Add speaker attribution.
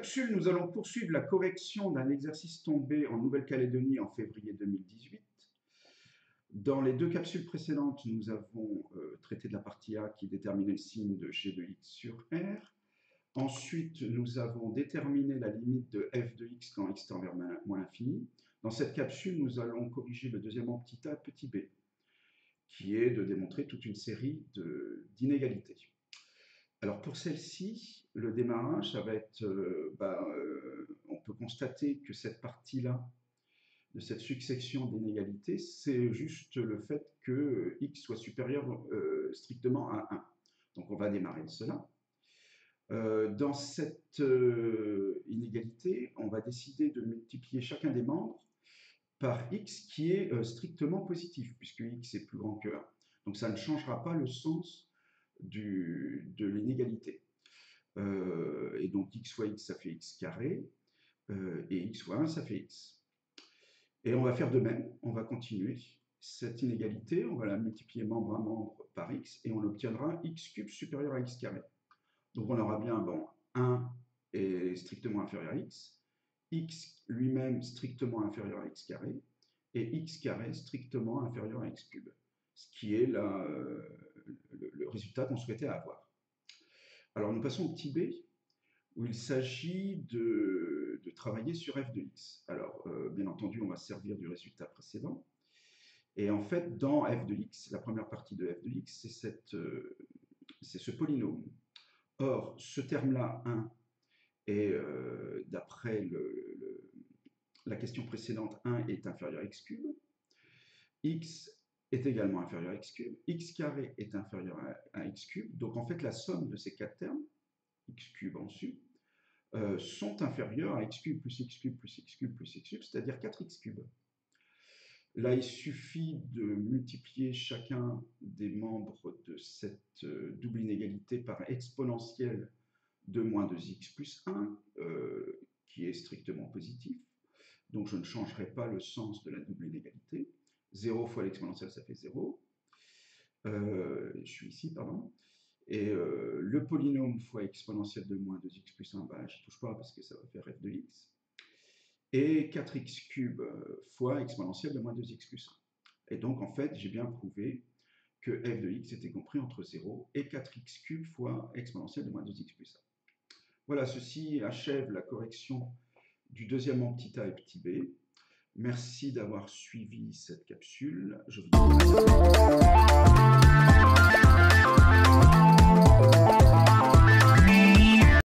Speaker 1: capsule, nous allons poursuivre la correction d'un exercice tombé en Nouvelle-Calédonie en février 2018. Dans les deux capsules précédentes, nous avons traité de la partie A qui déterminait le signe de g de x sur R. Ensuite, nous avons déterminé la limite de f de x quand x tend vers moins l'infini. Dans cette capsule, nous allons corriger le deuxièmement petit a petit b, qui est de démontrer toute une série d'inégalités. Alors pour celle-ci, le démarrage, ça va être, on peut constater que cette partie-là, de cette succession d'inégalités, c'est juste le fait que x soit supérieur strictement à 1. Donc on va démarrer de cela. Dans cette inégalité, on va décider de multiplier chacun des membres par x qui est strictement positif, puisque x est plus grand que 1. Donc ça ne changera pas le sens de l'inégalité. Et donc x fois x, ça fait x carré, et x fois 1, ça fait x. Et on va faire de même, on va continuer cette inégalité, on va la multiplier membre à membre par x, et on obtiendra x cube supérieur à x carré. Donc on aura bien, 1 est strictement inférieur à x lui-même strictement inférieur à x carré, et x carré strictement inférieur à x cube, ce qui est le résultat qu'on souhaitait avoir. Alors nous passons au petit b, où il s'agit de travailler sur f de x. Alors, bien entendu, on va se servir du résultat précédent. Et en fait, dans f de x, la première partie de f de x, c'est ce polynôme. Or, ce terme-là, 1, est, d'après la question précédente, 1 est inférieur à x cube. X est également inférieur à x cube. X carré est inférieur à x cube. Donc, en fait, la somme de ces quatre termes, x cube en dessus, sont inférieurs à x cube plus x cube plus x cube plus x cube, c'est-à-dire 4x cube. Là, il suffit de multiplier chacun des membres de cette double inégalité par exponentielle de moins 2x plus 1, qui est strictement positif. Donc, je ne changerai pas le sens de la double inégalité. 0 fois l'exponentielle, ça fait 0. Je suis ici, pardon. Et le polynôme fois exponentielle de moins 2x plus 1, je ne touche pas parce que ça va faire f de x. Et 4x cube fois exponentielle de moins 2x plus 1. Et donc, en fait, j'ai bien prouvé que f de x était compris entre 0 et 4x cube fois exponentielle de moins 2x plus 1. Voilà, ceci achève la correction du deuxièmement petit a et petit b. Merci d'avoir suivi cette capsule. Je vous dis